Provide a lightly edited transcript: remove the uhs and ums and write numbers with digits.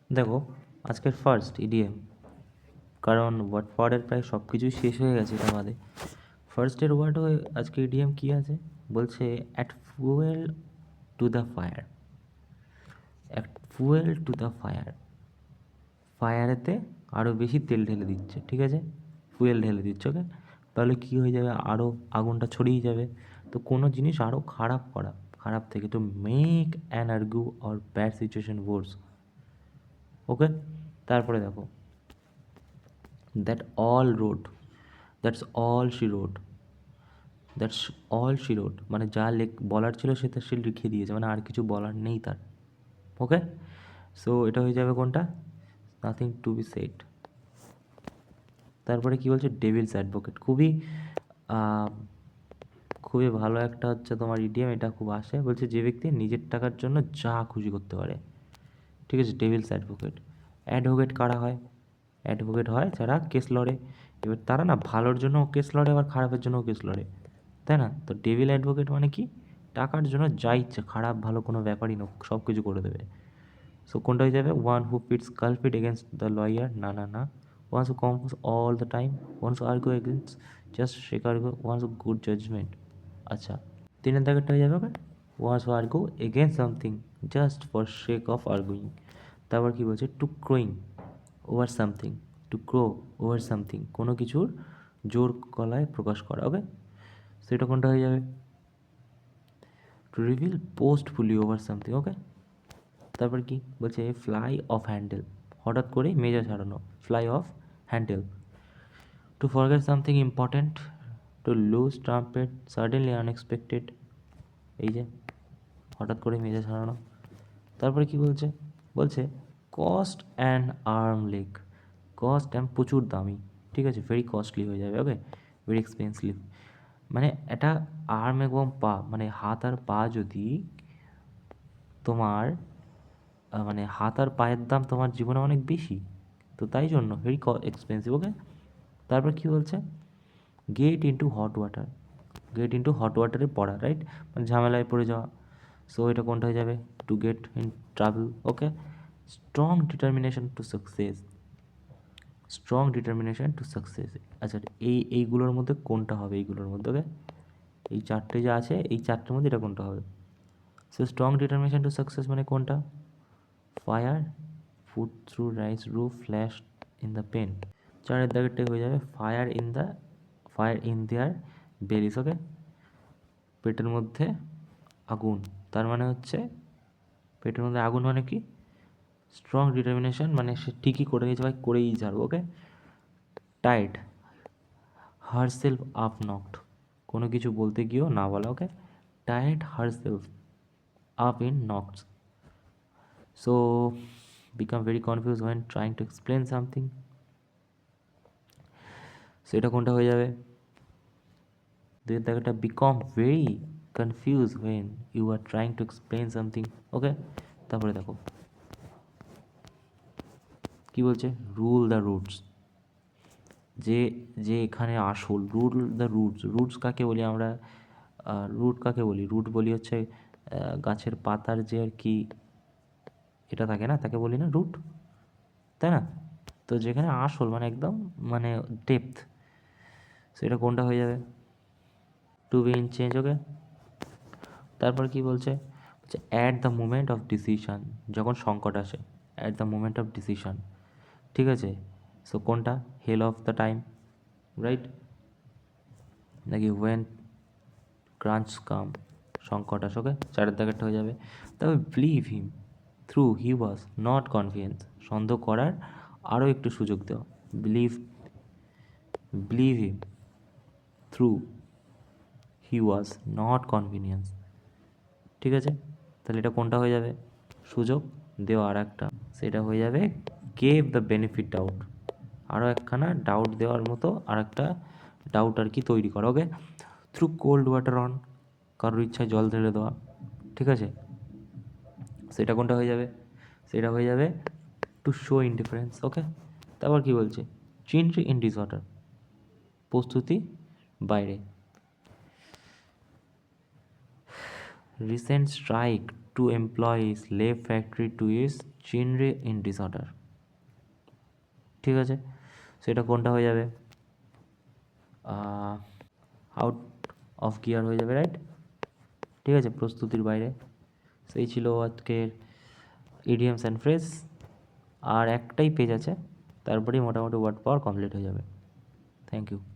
দেখো আজকের first EDM, কারণ ওয়ার্ড পাওয়ারের প্রায় সব কিছুই শেষ হয়ে গেছে এটা বাদে। ফার্স্টের ওয়ার্ড হয়ে আজকে ইডিএম কী আছে বলছে, add fuel to the fire. Add fuel to the fire, ফায়ারেতে আরও বেশি তেল ঢেলে দিচ্ছে, ঠিক আছে, ফুয়েল ঢেলে দিচ্ছে, ওকে। তাহলে কী হয়ে যাবে, আরও আগুনটা ছড়িয়ে যাবে। তো কোনো জিনিস আরও খারাপ করা, খারাপ থেকে, তো make an argue or bad situation worse, okay. তারপরে দেখো, that all wrote, that's all she wrote, that's all she wrote মানে যা বলার ছিল সেটা সে লিখে দিয়েছে, মানে আর কিছু বলার নেই তার, ওকে। সো এটা হয়ে যাবে কোনটা, নাথিং টু বি সেড। তারপরে কি বলছে, ডেভিলস অ্যাডভোকেট, খুবই ভালো একটা হচ্ছে তোমার ইডিএম, এটা খুব আসে। বলছে যে ব্যক্তি নিজের টাকার জন্য যা খুশি করতে পারে, ঠিক আছে, ডেভিলস অ্যাডভোকেট। অ্যাডভোকেট কারা হয়, অ্যাডভোকেট হয় যারা কেস লড়ে। এবার তারা না ভালোর জন্যও কেস লড়ে, আবার খারাপের জন্যও কেস লড়ে, তাই না? তো ডেভিল অ্যাডভোকেট মানে কি, টাকার জন্য যা ইচ্ছে, খারাপ ভালো কোনো ব্যাপারই না, সব কিছু করে দেবে। সো কোনটা হয়ে যাবে, one who pits culprit against the lawyer, না না না, once who compose all the time, once who argue against just sake argue, once who good judgement. আচ্ছা, তিনের দাগেরটা হয়ে যাবে, once who argue against something just for sake of arguing. তারপর কী বলছে, to crowing over something, to crow over something, কোনো কিছুর জোর গলায় প্রকাশ করা, ওকে। সেটা কোনটা হয়ে যাবে, টু রিভিল পোস্টফুলি ওভার সামথিং, ওকে। তারপর কি বলছে, ফ্লাই অফ হ্যান্ডেল, হঠাৎ করে মেজা ছাড়ানো, fly of handle. Two forget something important, to lose trumpet suddenly unexpected, এই যে হঠাৎ করে মেজা ছাড়ানো। তারপরে কি বলছে, বলছে cost and arm leg, cost and প্রচুর দামি, ঠিক আছে, ভেরি কস্টলি হয়ে যাবে, ওকে, ভেরি এক্সপেন্সিভ। মানে এটা আর্ম এবং পা, মানে হাত আর পা যদি তোমার মানে হাত আর পায়ের দাম তোমার জীবনে অনেক বেশি, তো তাই জন্য ভেরি এক্সপেন্সিভ, ওকে। তারপর কী বলছে, get into hot water, get into hot ওয়াটারে পড়া, রাইট, মানে ঝামেলায় পড়ে যাওয়া। সো এটা কোনটা হয়ে যাবে, to get in travel, okay. Strong determination to success, strong determination to success. আচ্ছা, এইগুলোর মধ্যে কোনটা হবে, এইগুলোর মধ্যে, ওকে, এই চারটে যা আছে এই চারটের মধ্যে এটা কোনটা হবে। So strong determination to success মানে কোনটা, fire foot through rise roof flash in the pan, চারের দাগেরটাই হয়ে যাবে, ফায়ার ইন দেয়ার বেলিস, ওকে, পেটের মধ্যে আগুন, তার মানে হচ্ছে পেটের মধ্যে আগুন মানে কি, স্ট্রং ডিটারমিনেশন মানে সে ঠিকই করে নিয়েছে, ভাই করেই ছাড়বো, okay. Tied herself up নকড, কোনো কিছু বলতে গিয়েও না বলা, okay, tied herself up in knots. So become very confuse when trying to explain something, সেটা কোনটা হয়ে যাবে, দুই দেখাটা, become very confuse when you are trying to explain something, okay. তারপরে দেখো কি বলছে, রুল দ্য রুটস, যে যে এখানে আসল, রুল দ্য রুটস, রুটস কাকে বলি আমরা, রুট কাকে বলি, রুট বলি হচ্ছে গাছের পাতার যে আর কি এটা থাকে না, তাকে বলি না রুট, তাই না? তো যেখানে আসল মানে একদম মানে ডেপথ, সেটা কোনটা হয়ে যাবে, to be in change, okay. তারপর কি বলছে, বলছে at the moment of decision, যখন সংকট আসে, at the moment of decision, ঠিক আছে। সো কোনটা, hell of the time, right, নাকি ওয়েন ক্রাঞ্চ কাম, সংকট আসে, ওকে, চারের দাগেরটা হয়ে যাবে। তবে believe him through he was not confidence, সন্দেহ করার আরও একটু সুযোগ দেওয়া, believe believe him through he was not convenience, ঠিক আছে। তাহলে এটা কোনটা হয়ে যাবে, সুযোগ দেওয়া আর একটা, সেটা হয়ে যাবে গেভ দ্য বেনিফিট ডাউট, আরও একখানা ডাউট দেওয়ার মতো আর একটা ডাউট আর কি তৈরি করা, ওকে। থ্রু কোল্ড ওয়াটার অন, কারোর ইচ্ছায় জল ঢেলে দেওয়া, ঠিক আছে, সেটা কোনটা হয়ে যাবে, সেটা হয়ে যাবে টু শো ইনডিফারেন্স, ওকে। তারপর কি বলছে, চিন্ট্রি ইন ডিসঅর্ডার, প্রস্তুতি বাইরে, recent strike to employees leave factory to is চিনরে ইন ডিসঅর্ডার। ঠিক আছে, সেটা কোনটা হয়ে যাবে? আউট অফ গিয়ার হয়ে যাবে, রাইট? ঠিক আছে, প্রস্তুতির বাইরে। সেই ছিল আজকের ইডিয়ামস অ্যান্ড ফ্রেজ। আর একটাই পেজ আছে, তারপরেই মোটামুটি ওয়ার্ড পাওয়ার কমপ্লিট হয়ে যাবে। Thank you.